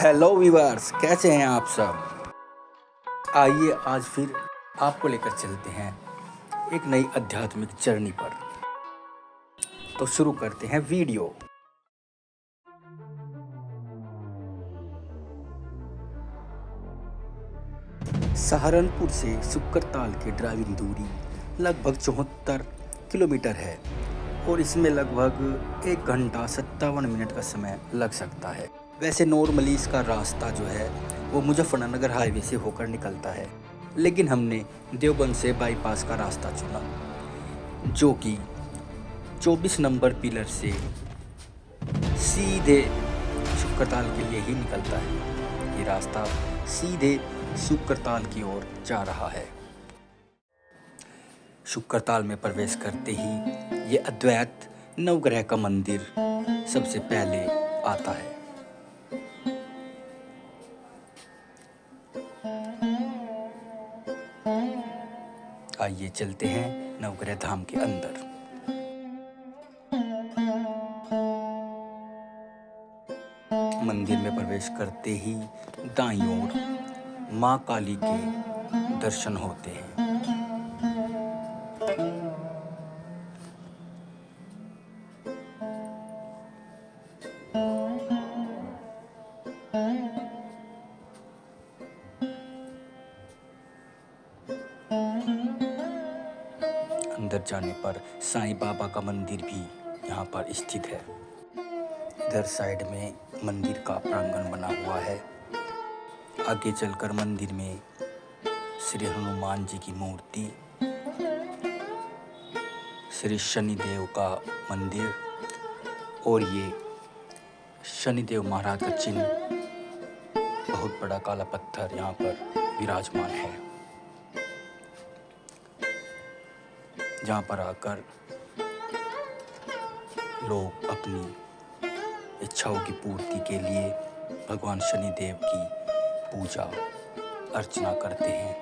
Hello viewers, कैसे हैं आप सब। आइए आज फिर आपको लेकर चलते हैं एक नई आध्यात्मिक जर्नी पर। तो शुरू करते हैं वीडियो। सहारनपुर से शुक्रताल की ड्राइविंग दूरी लगभग 74 किलोमीटर है और इसमें लगभग 1 घंटा 57 मिनट का समय लग सकता है। वैसे नॉर्मली इसका रास्ता जो है वो मुजफ्फरनगर हाईवे से होकर निकलता है, लेकिन हमने देवबंद से बाईपास का रास्ता चुना जो कि 24 नंबर पिलर से सीधे शुक्रताल के लिए ही निकलता है। ये रास्ता सीधे शुक्रताल की ओर जा रहा है। शुक्रताल में प्रवेश करते ही ये अद्वैत नवग्रह का मंदिर सबसे पहले आता है। आइए चलते हैं नवग्रह धाम के अंदर। मंदिर में प्रवेश करते ही दाईं ओर माँ काली के दर्शन होते हैं। अंदर जाने पर साईं बाबा का मंदिर भी यहाँ पर स्थित है। इधर साइड में मंदिर का प्रांगण बना हुआ है। आगे चलकर मंदिर में श्री हनुमान जी की मूर्ति, श्री शनिदेव का मंदिर और ये शनिदेव महाराज का चिन्ह, बहुत बड़ा काला पत्थर यहाँ पर विराजमान है। जहाँ पर आकर लोग अपनी इच्छाओं की पूर्ति के लिए भगवान शनिदेव की पूजा अर्चना करते हैं।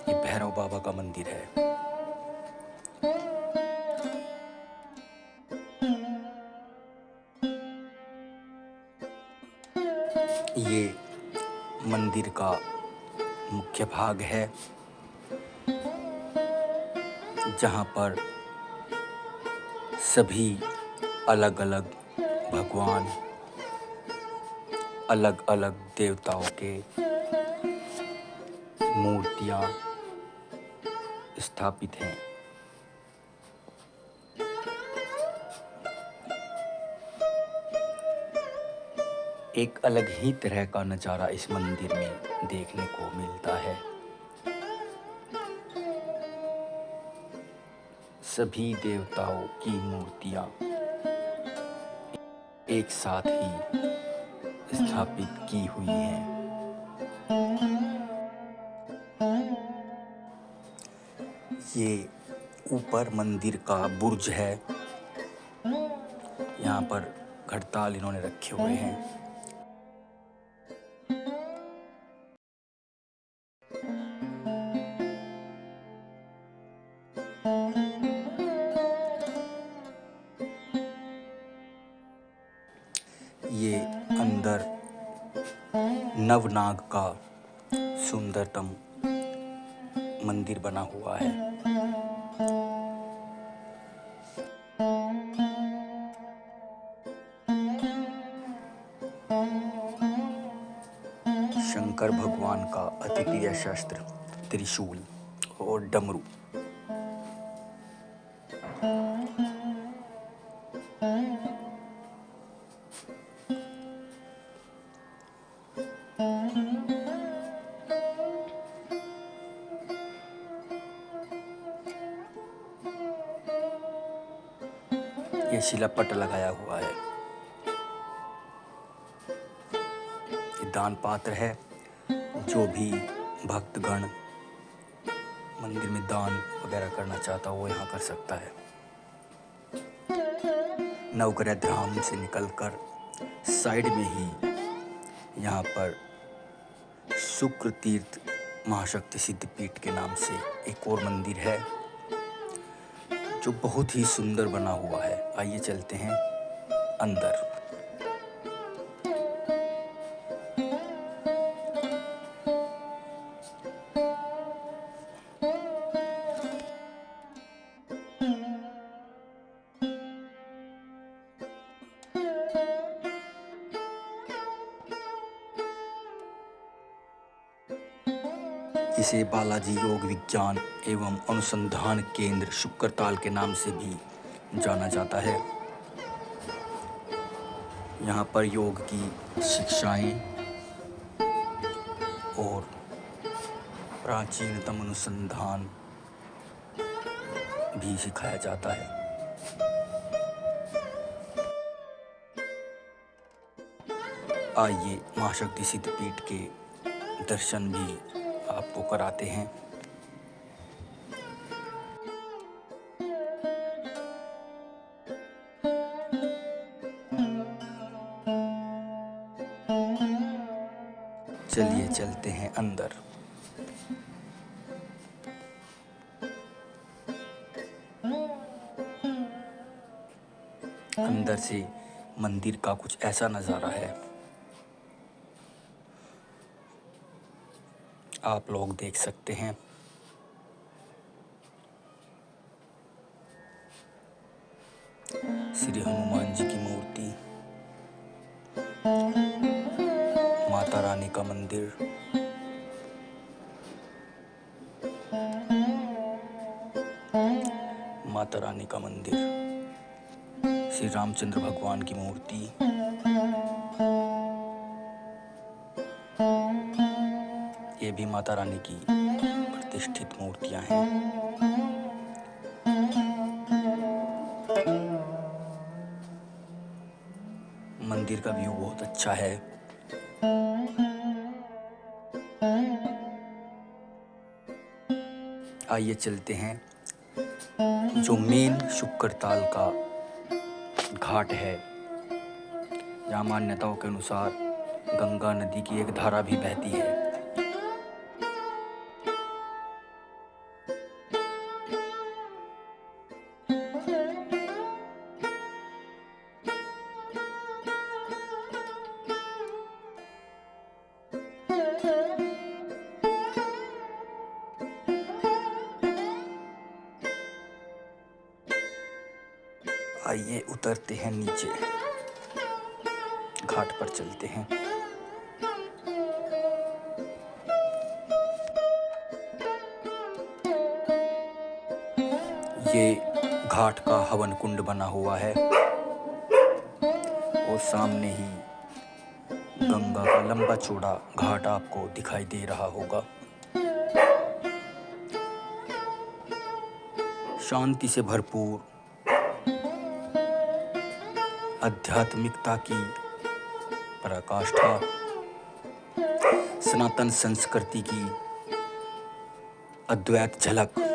ये भैरव बाबा का मंदिर है। ये मंदिर का मुख्य भाग है जहाँ पर सभी अलग अलग भगवान, अलग अलग देवताओं के मूर्तियाँ स्थापित हैं। एक अलग ही तरह का नज़ारा इस मंदिर में देखने को मिलता है। सभी देवताओं की मूर्तियाँ एक साथ ही स्थापित की हुई हैं। ये ऊपर मंदिर का बुर्ज है। यहाँ पर घड़ताल इन्होंने रखे हुए हैं। ये अंदर नवनाग का सुंदरतम मंदिर बना हुआ है। शंकर भगवान का अति प्रिय शस्त्र त्रिशूल और डमरू। ये शिलापट लगाया हुआ है। ये दान पात्र है। जो भी भक्तगण मंदिर में दान वगैरह करना चाहता हो वो यहाँ कर सकता है। नवग्रह धाम से निकलकर साइड में ही यहाँ पर शुक्र तीर्थ महाशक्ति सिद्धपीठ के नाम से एक और मंदिर है जो बहुत ही सुंदर बना हुआ है। आइए चलते हैं अंदर। जिसे बालाजी योग विज्ञान एवं अनुसंधान केंद्र शुक्रताल के नाम से भी जाना जाता है। यहाँ पर योग की शिक्षाएं और प्राचीनतम अनुसंधान भी सिखाया जाता है। आइए महाशक्ति सिद्धपीठ के दर्शन भी आपको कराते हैं। चलिए चलते हैं अंदर। अंदर से मंदिर का कुछ ऐसा नज़ारा है, आप लोग देख सकते हैं। श्री हनुमान जी की मूर्ति, माता रानी का मंदिर, माता रानी का मंदिर, श्री रामचंद्र भगवान की मूर्ति, ये भी माता रानी की प्रतिष्ठित मूर्तियां हैं। मंदिर का व्यू बहुत अच्छा है। आइए चलते हैं। जो मेन शुक्रताल का घाट है, यहाँ मान्यताओं के अनुसार गंगा नदी की एक धारा भी बहती है। आइए उतरते हैं नीचे, घाट पर चलते हैं। ये घाट का हवन कुंड बना हुआ है और सामने ही गंगा का लंबा चौड़ा घाट आपको दिखाई दे रहा होगा। शांति से भरपूर, आध्यात्मिकता की पराकाष्ठा, सनातन संस्कृति की अद्वैत झलक।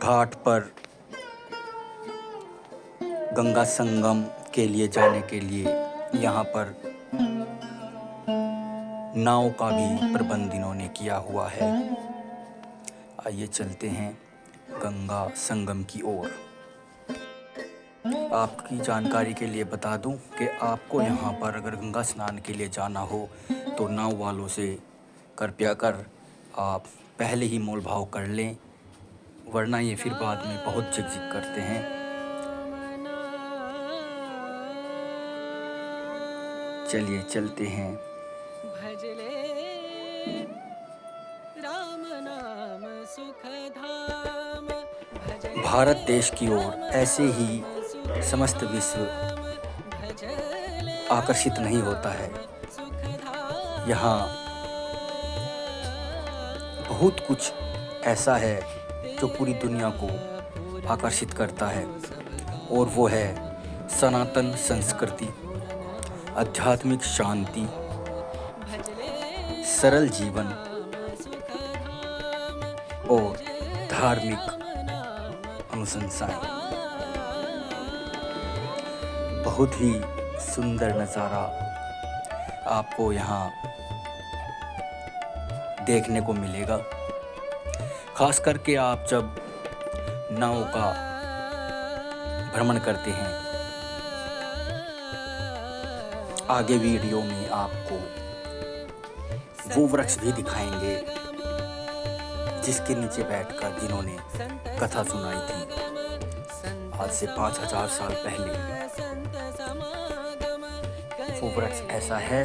घाट पर गंगा संगम के लिए जाने के लिए यहाँ पर नाव का भी प्रबंध इन्होंने किया हुआ है। आइए चलते हैं गंगा संगम की ओर। आपकी जानकारी के लिए बता दूं कि आपको यहाँ पर अगर गंगा स्नान के लिए जाना हो तो नाव वालों से कृपया कर आप पहले ही मोल भाव कर लें, वरना ये फिर बाद में बहुत झिकझिक करते हैं। चलिए चलते हैं। भारत देश की ओर ऐसे ही समस्त विश्व आकर्षित नहीं होता है। यहाँ बहुत कुछ ऐसा है जो पूरी दुनिया को आकर्षित करता है, और वो है सनातन संस्कृति, आध्यात्मिक शांति, सरल जीवन और धार्मिक अनुशंसाएं। बहुत ही सुंदर नज़ारा आपको यहाँ देखने को मिलेगा। खास करके आप जब नाव का भ्रमण करते हैं, आगे वीडियो में आपको वो वृक्ष भी दिखाएंगे जिसके नीचे बैठकर जिन्होंने कथा सुनाई थी आज से 5000 साल पहले। वो वृक्ष ऐसा है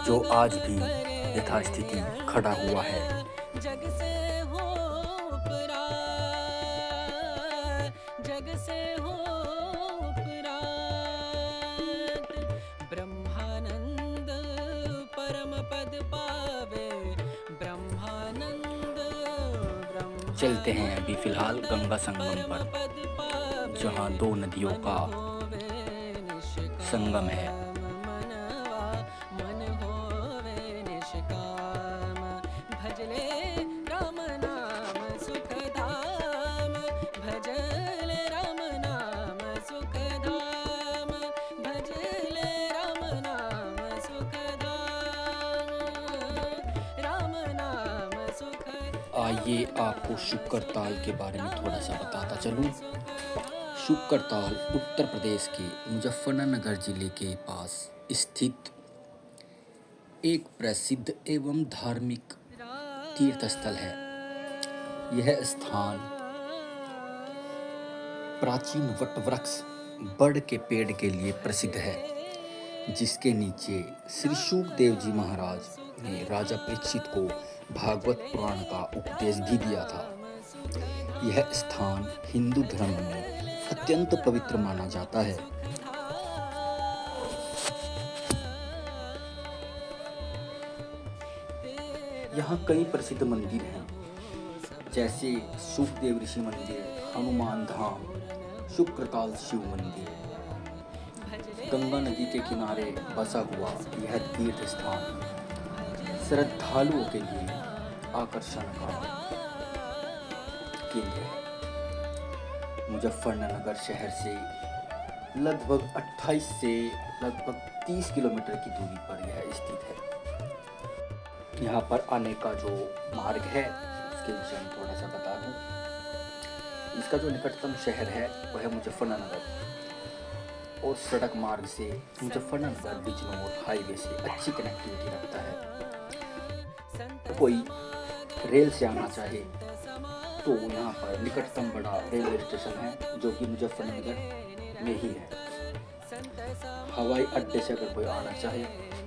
जो आज भी यथास्थिति खड़ा हुआ है। ब्रह्मानंद परम पद पावे ब्रह्मानंद। चलते हैं अभी फिलहाल गंगा संगम पर, जहाँ दो नदियों का संगम है। आइए आपको शुक्र ताल के बारे में थोड़ा सा बताता चलूं। शुक्र ताल उत्तर प्रदेश के मुजफ्फरनगर जिले के पास स्थित एक प्रसिद्ध एवं धार्मिक तीर्थ स्थल है। यह स्थान प्राचीन वटवृक्ष बड़ के पेड़ के लिए प्रसिद्ध है, जिसके नीचे श्री शुकदेव जी महाराज ने राजा परीक्षित को भागवत पुराण का उपदेश भी दिया था। यह स्थान हिंदू धर्म में अत्यंत पवित्र माना जाता है। यहाँ कई प्रसिद्ध मंदिर हैं, जैसे शुकदेव ऋषि मंदिर, हनुमान धाम, शुक्रताल शिव मंदिर। गंगा नदी के किनारे बसा हुआ यह तीर्थ स्थान श्रद्धालुओं के लिए आकर्षण का केंद्र है। मुजफ्फरनगर शहर से लगभग 28 से लगभग 30 किलोमीटर की दूरी पर यह स्थित है। यहाँ पर आने का जो मार्ग है उसके विषय में थोड़ा सा बता दूँ। इसका जो निकटतम शहर है वह है मुजफ्फरनगर, और सड़क मार्ग से मुजफ्फरनगर बिजनौर हाईवे से अच्छी कनेक्टिविटी रखता है। कोई रेल से आना चाहे तो यहाँ पर निकटतम बड़ा रेलवे स्टेशन है जो कि मुजफ्फरनगर में ही है। हवाई अड्डे से अगर कोई आना चाहे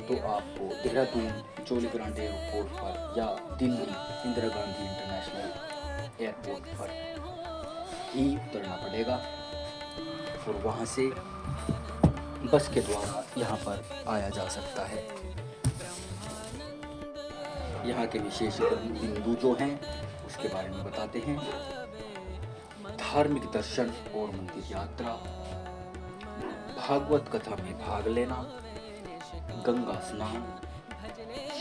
तो आपको देहरादून जोली ग्रांट एयरपोर्ट पर या दिल्ली इंदिरा गांधी इंटरनेशनल एयरपोर्ट पर ही उतरना पड़ेगा, और वहाँ से बस के द्वारा यहाँ पर आया जा सकता है। यहाँ के विशेष बिंदु जो हैं उसके बारे में बताते हैं। धार्मिक दर्शन और मंदिर यात्रा, भागवत कथा में भाग लेना, गंगा स्नान,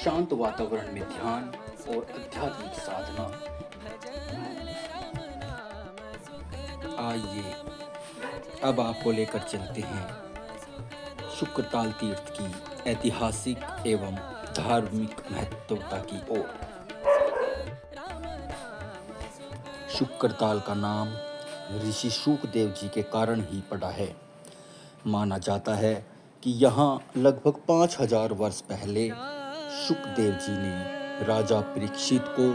शांत वातावरण में ध्यान और आध्यात्मिक साधना। आइए अब आपको लेकर चलते हैं शुक्रताल तीर्थ की ऐतिहासिक एवं धार्मिक महत्वता की ओर। शुक्रताल का नाम ऋषि शुकदेव जी के कारण ही पड़ा है। माना जाता है कि यहाँ लगभग 5000 वर्ष पहले शुकदेव जी ने राजा परीक्षित को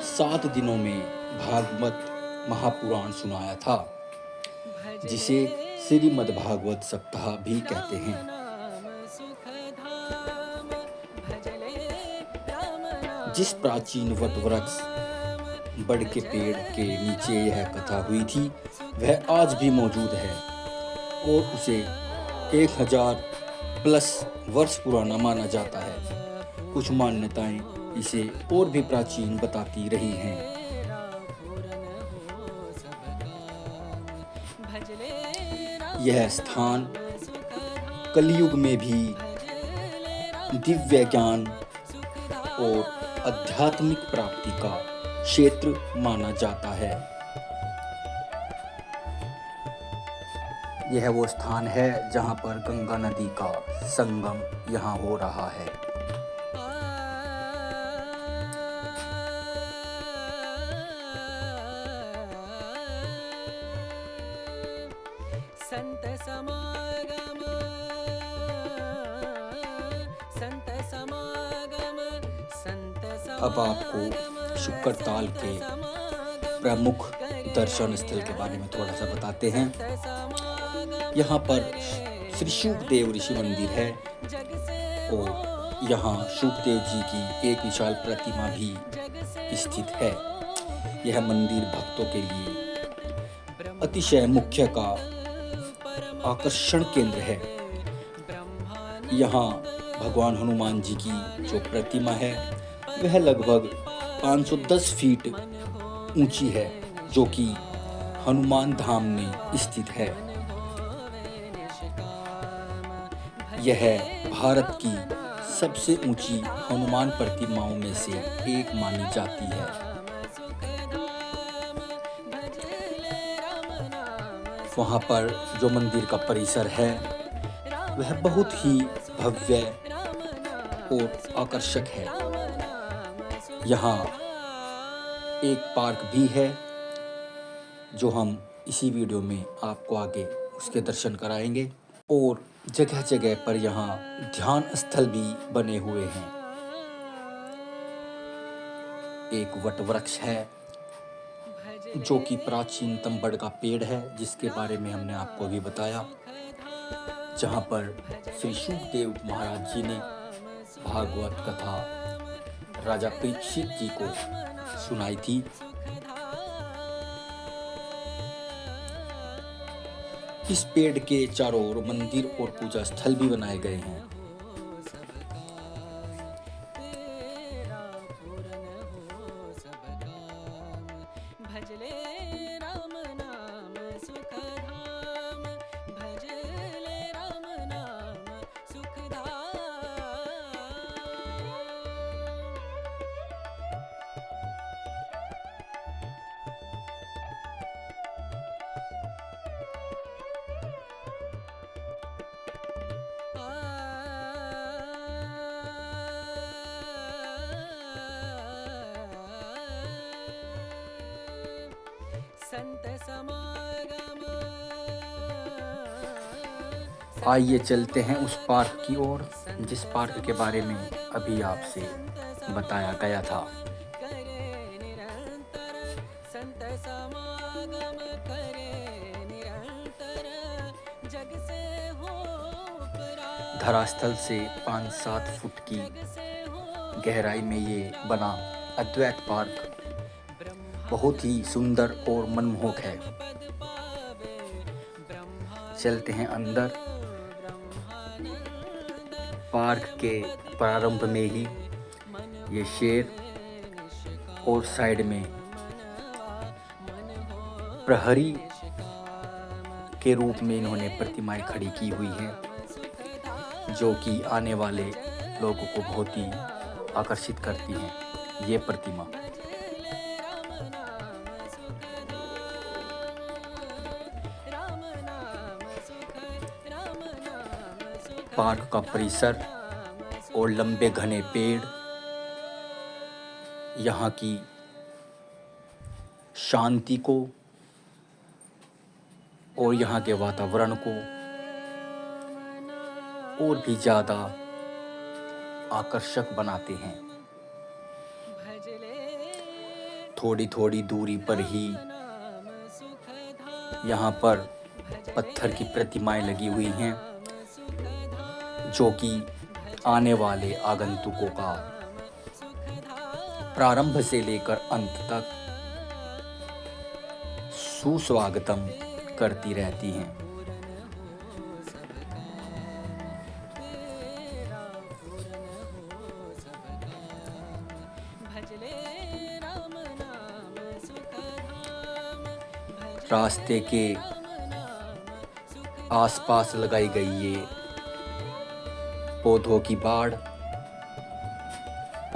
7 दिनों में भागवत महापुराण सुनाया था, जिसे श्रीमद्भागवत सप्ताह भी कहते हैं। जिस प्राचीन वटवृक्ष बड़ के पेड़ के नीचे यह कथा हुई थी वह आज भी मौजूद है, और उसे 1000+ वर्ष पुराना माना जाता है। कुछ मान्यताएं इसे और भी प्राचीन बताती रही हैं। यह स्थान कलयुग में भी दिव्य ज्ञान और आध्यात्मिक प्राप्ति का क्षेत्र माना जाता है। यह वो स्थान है जहाँ पर गंगा नदी का संगम यहाँ हो रहा है। संत समागम अब आपको शुक्र ताल के प्रमुख दर्शन स्थल के बारे में थोड़ा सा बताते हैं। यहाँ पर श्री शुकदेव ऋषि मंदिर है और यहाँ शुकदेव जी की एक विशाल प्रतिमा भी स्थित है। यह मंदिर भक्तों के लिए अतिशय मुख्य का आकर्षण केंद्र है। यहाँ भगवान हनुमान जी की जो प्रतिमा है वह लगभग 510 फीट ऊंची है, जो कि हनुमान धाम में स्थित है। यह भारत की सबसे ऊंची हनुमान प्रतिमाओं में से एक मानी जाती है। वहाँ पर जो मंदिर का परिसर है वह बहुत ही भव्य और आकर्षक है। यहाँ एक पार्क भी है जो हम इसी वीडियो में आपको आगे उसके दर्शन कराएंगे, और जगह जगह पर यहाँ ध्यान स्थल भी बने हुए हैं। एक वट वृक्ष है जो कि प्राचीनतम बड़ का पेड़ है, जिसके बारे में हमने आपको अभी बताया, जहाँ पर श्री शुकदेव महाराज जी ने भागवत कथा राजा परीक्षित जी को सुनाई थी। इस पेड़ के चारों ओर मंदिर और पूजा स्थल भी बनाए गए हैं। संत समागम। आइए चलते हैं उस पार्क की ओर जिस पार्क के बारे में अभी आपसे बताया गया था। संत समागम करे निरंतर, जग से हो पराग। धरास्थल से 5-7 फुट की गहराई में ये बना अद्वैत पार्क बहुत ही सुंदर और मनमोहक है। चलते हैं अंदर। पार्क के प्रारंभ में ही ये शेर और साइड में प्रहरी के रूप में इन्होंने प्रतिमाएं खड़ी की हुई हैं, जो कि आने वाले लोगों को बहुत ही आकर्षित करती हैं। ये प्रतिमा पार्क का परिसर और लंबे घने पेड़ यहाँ की शांति को और यहाँ के वातावरण को और भी ज़्यादा आकर्षक बनाते हैं। थोड़ी थोड़ी दूरी पर ही यहाँ पर पत्थर की प्रतिमाएं लगी हुई हैं, जो कि आने वाले आगंतुकों का प्रारंभ से लेकर अंत तक सुस्वागतम करती रहती हैं। रास्ते के आसपास लगाई गई ये पौधों की बाड़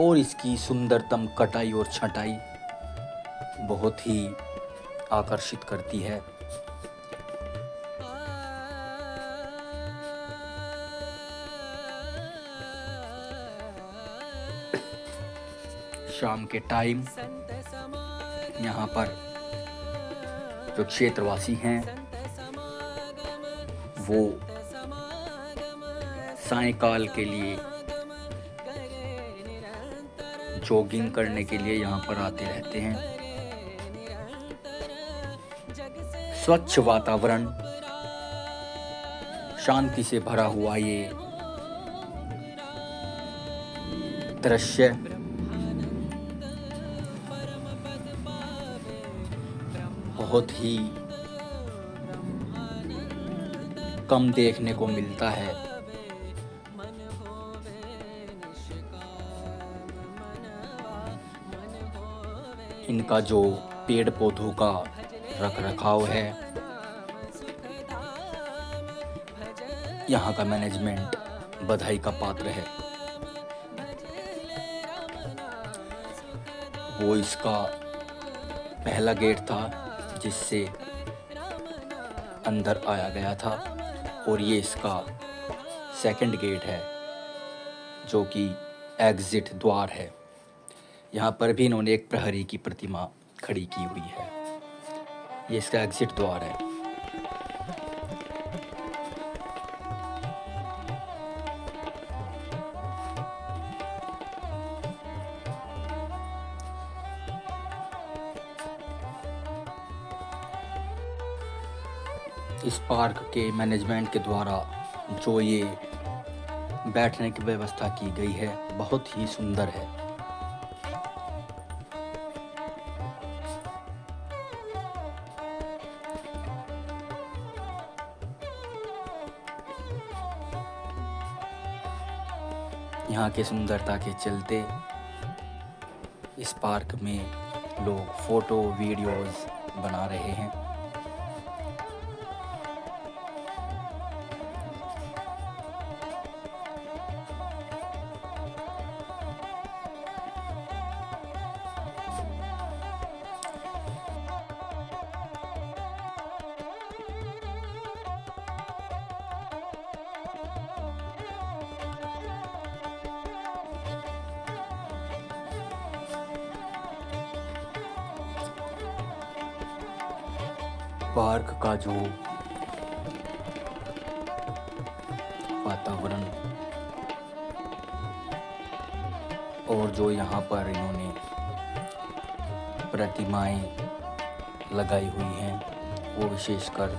और इसकी सुंदरतम कटाई और छटाई बहुत ही आकर्षित करती है। शाम के टाइम यहाँ पर जो क्षेत्रवासी हैं वो सायंकाल के लिए जॉगिंग करने के लिए यहाँ पर आते रहते हैं। स्वच्छ वातावरण, शांति से भरा हुआ ये दृश्य बहुत ही कम देखने को मिलता है। इनका जो पेड़ पौधों का रख रखाव है, यहाँ का मैनेजमेंट बधाई का पात्र है। वो इसका पहला गेट था जिससे अंदर आया गया था, और ये इसका सेकंड गेट है जो कि एग्जिट द्वार है। यहाँ पर भी इन्होंने एक प्रहरी की प्रतिमा खड़ी की हुई है। ये इसका एग्जिट द्वार है। इस पार्क के मैनेजमेंट के द्वारा जो ये बैठने की व्यवस्था की गई है, बहुत ही सुंदर है। यहाँ के सुंदरता के चलते इस पार्क में लोग फोटो वीडियोस बना रहे हैं। पार्क का जो वातावरण और जो यहाँ पर इन्होंने प्रतिमाएं लगाई हुई हैं, वो विशेषकर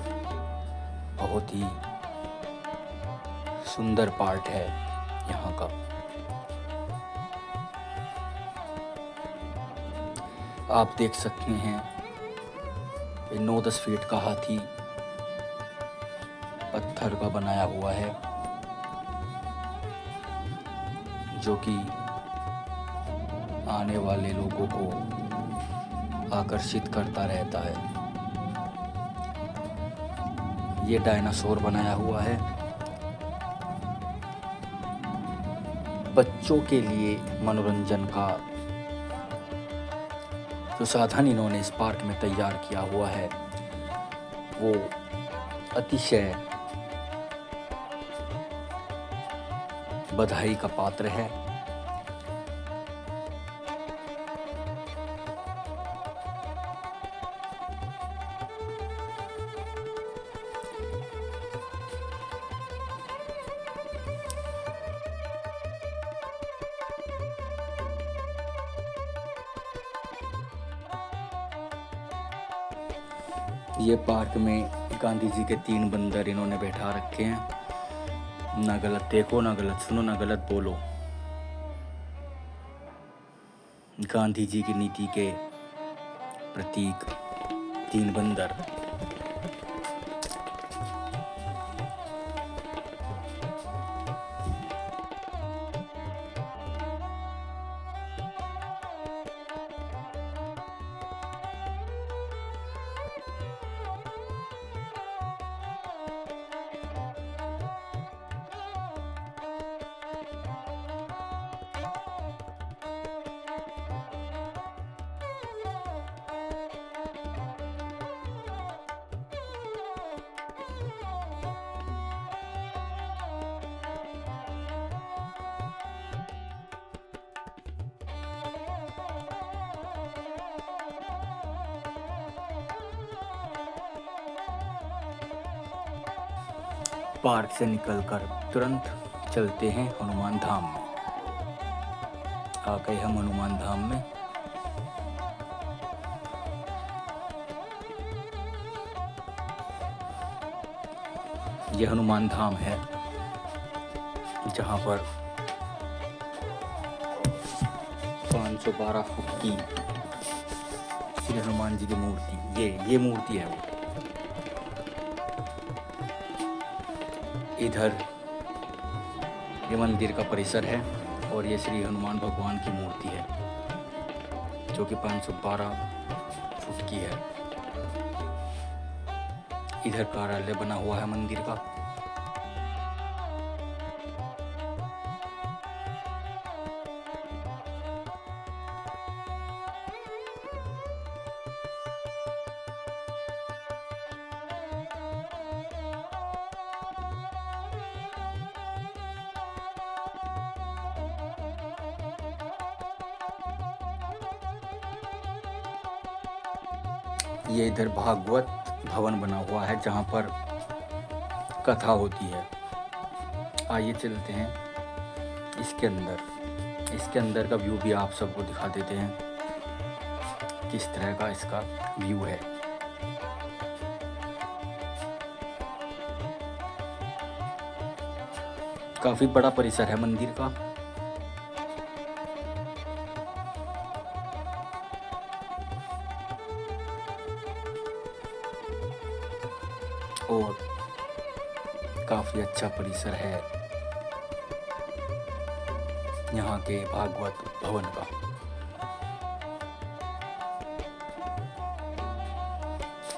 बहुत ही सुंदर पार्ट है यहाँ का। आप देख सकते हैं 9-10 फीट का हाथी पत्थर का बनाया हुआ है, जो कि आने वाले लोगों को आकर्षित करता रहता है। ये डायनासोर बनाया हुआ है। बच्चों के लिए मनोरंजन का जो साधन इन्होंने इस पार्क में तैयार किया हुआ है, वो अतिशय बधाई का पात्र है। ये पार्क में गांधी जी के 3 बंदर इन्होंने बैठा रखे हैं। ना गलत देखो, ना गलत सुनो, ना गलत बोलो। गांधी जी की नीति के प्रतीक 3 बंदर। पार्क से निकलकर तुरंत चलते हैं हनुमान धाम में। आ गए हम हनुमान धाम में। यह हनुमान धाम है जहाँ पर 512 फुट की श्री हनुमान जी की मूर्ति, ये मूर्ति है वो। इधर ये मंदिर का परिसर है और ये श्री हनुमान भगवान की मूर्ति है जो कि 512 फुट की है। इधर कार्यालय बना हुआ है मंदिर का। ये इधर भागवत भवन बना हुआ है जहाँ पर कथा होती है। आइए चलते हैं इसके अंदर का व्यू भी आप सबको दिखा देते हैं किस तरह का इसका व्यू है। काफी बड़ा परिसर है मंदिर का। और काफी अच्छा परिसर है यहाँ के भागवत भवन का।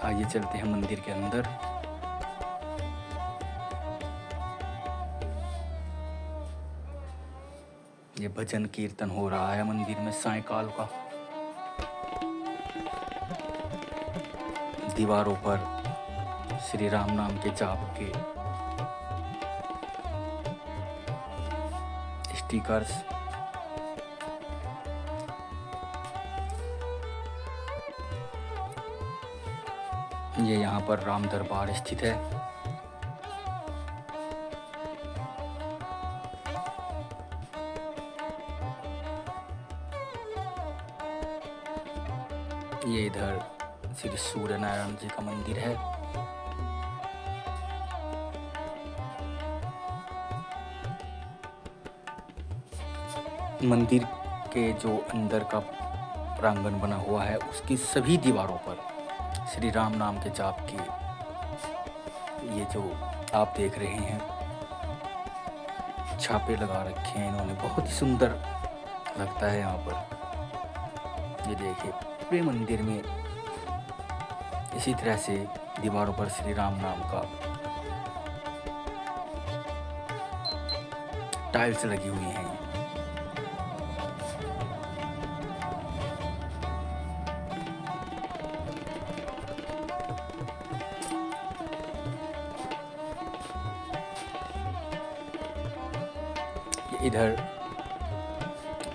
आइए चलते हैं मंदिर के अंदर। ये भजन कीर्तन हो रहा है मंदिर में सायंकाल का। दीवारों पर श्री राम नाम के जाप के स्टिकर्स, ये यहाँ पर राम दरबार स्थित है। ये इधर श्री सूर्य नारायण जी का मंदिर है। मंदिर के जो अंदर का प्रांगण बना हुआ है उसकी सभी दीवारों पर श्री राम नाम के जाप के ये जो आप देख रहे हैं छापे लगा रखे हैं इन्होंने। बहुत ही सुंदर लगता है यहाँ पर। ये देखिए पूरे मंदिर में इसी तरह से दीवारों पर श्री राम नाम का टाइल्स लगी हुई हैं। इधर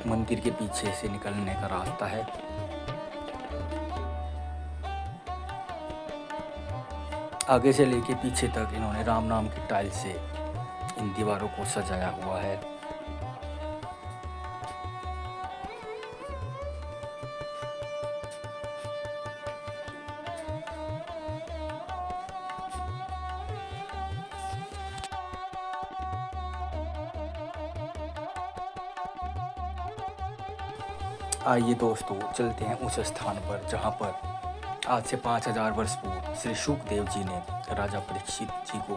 मंदिर के पीछे से निकलने का रास्ता है। आगे से लेके पीछे तक इन्होंने राम नाम की टाइल से इन दीवारों को सजाया हुआ है। आइए दोस्तों चलते हैं उस स्थान पर जहाँ पर आज से 5000 वर्ष पूर्व श्री शुकदेव जी ने राजा परीक्षित जी को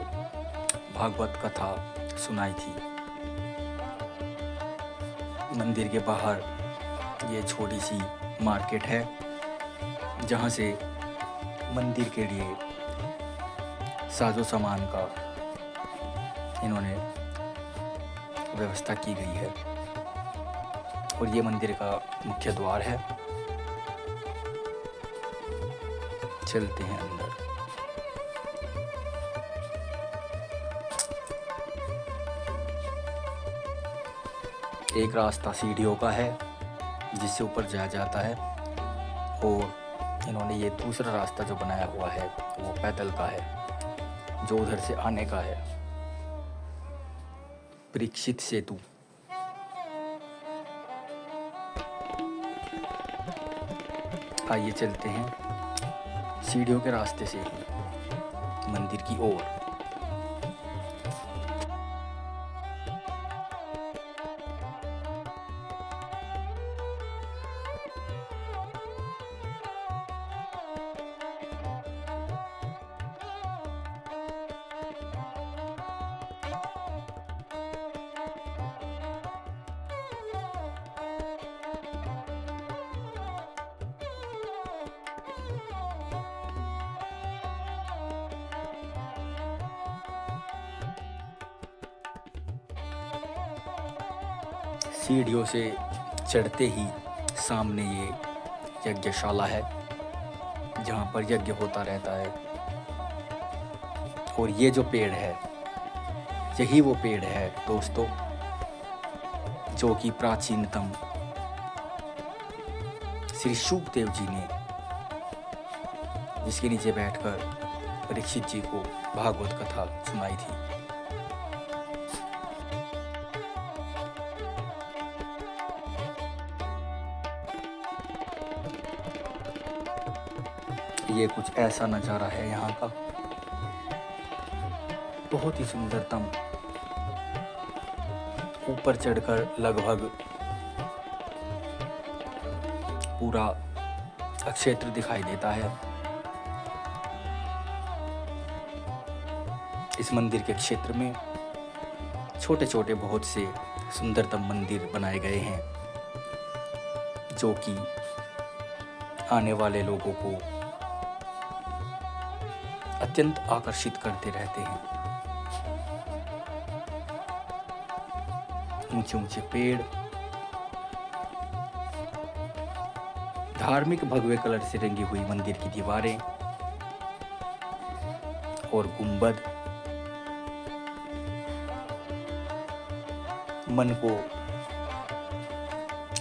भागवत कथा सुनाई थी। मंदिर के बाहर ये छोटी सी मार्केट है जहाँ से मंदिर के लिए साजो सामान का इन्होंने व्यवस्था की गई है। और ये मंदिर का मुख्य द्वार है। चलते हैं अंदर। एक रास्ता सीढ़ियों का है जिससे ऊपर जाया जाता है और इन्होंने ये दूसरा रास्ता जो बनाया हुआ है वो पैदल का है जो उधर से आने का है। परीक्षित सेतु। आइए चलते हैं सीढ़ियों के रास्ते से मंदिर की ओर। सीढ़ियों से चढ़ते ही सामने ये यज्ञशाला है जहाँ पर यज्ञ होता रहता है। और ये जो पेड़ है यही वो पेड़ है दोस्तों जो कि प्राचीनतम श्री शुकदेव जी ने जिसके नीचे बैठकर परीक्षित जी को भागवत कथा सुनाई थी। ये कुछ ऐसा नज़ारा है यहाँ का, बहुत ही सुंदरतम। ऊपर चढ़कर लगभग पूरा क्षेत्र दिखाई देता है। इस मंदिर के क्षेत्र में छोटे छोटे बहुत से सुंदरतम मंदिर बनाए गए हैं जो कि आने वाले लोगों को अत्यंत आकर्षित करते रहते हैं। ऊंचे ऊंचे पेड़, धार्मिक भगवे कलर से रंगी हुई मंदिर की दीवारें और गुंबद मन को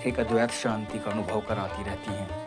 एक अद्वैत शांति का अनुभव कराती रहती हैं।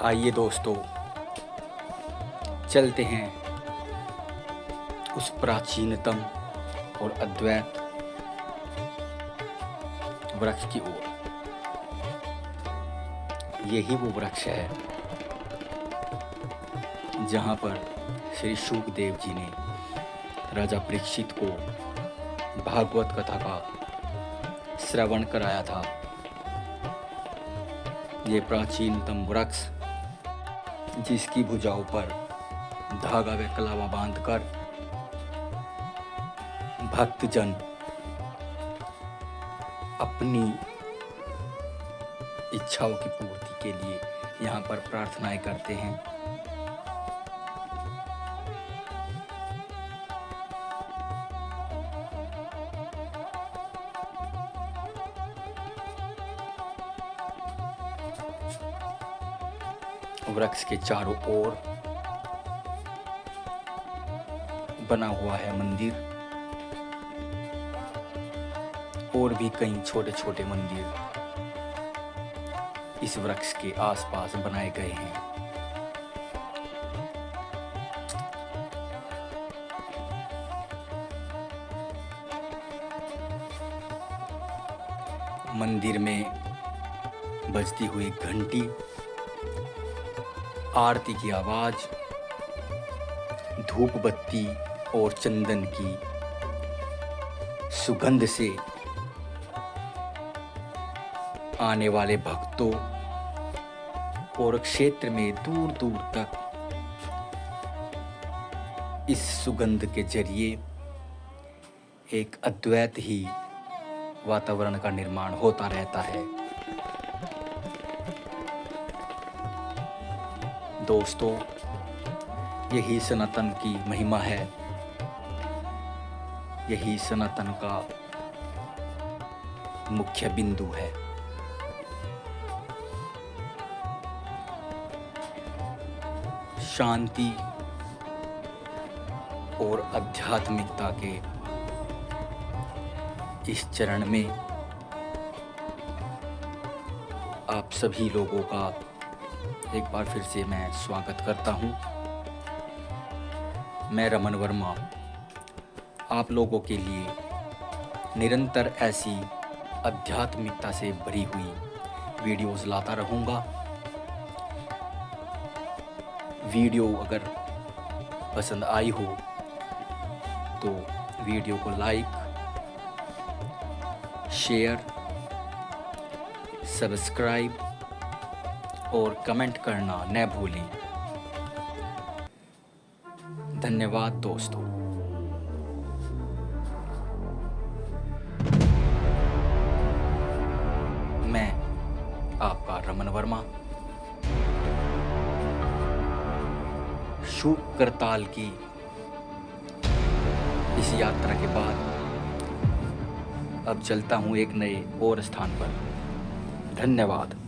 आइए दोस्तों चलते हैं उस प्राचीनतम और अद्वैत वृक्ष की ओर। यही वो वृक्ष है जहाँ पर श्री शुकदेव जी ने राजा परीक्षित को भागवत कथा का श्रवण कराया था। ये प्राचीनतम वृक्ष जिसकी भुजाओं पर धागा व कलावा बांधकर भक्तजन अपनी इच्छाओं की पूर्ति के लिए यहाँ पर प्रार्थनाएं करते हैं। वृक्ष के चारों ओर बना हुआ है मंदिर, और भी कई छोटे छोटे मंदिर इस वृक्ष के आसपास बनाए गए हैं। मंदिर में बजती हुई घंटी, आरती की आवाज, धूप बत्ती और चंदन की सुगंध से आने वाले भक्तों और क्षेत्र में दूर दूर तक इस सुगंध के जरिए एक अद्वैत ही वातावरण का निर्माण होता रहता है। दोस्तों, यही सनातन की महिमा है, यही सनातन का मुख्य बिंदु है। शांति और आध्यात्मिकता के इस चरण में आप सभी लोगों का एक बार फिर से मैं स्वागत करता हूं। मैं रमन वर्मा आप लोगों के लिए निरंतर ऐसी आध्यात्मिकता से भरी हुई वीडियोस लाता रहूंगा। वीडियो अगर पसंद आई हो तो वीडियो को लाइक, शेयर, सब्सक्राइब और कमेंट करना न भूलें। धन्यवाद दोस्तों। मैं आपका रमन वर्मा शुभ करताल की इस यात्रा के बाद अब चलता हूँ एक नए और स्थान पर। धन्यवाद।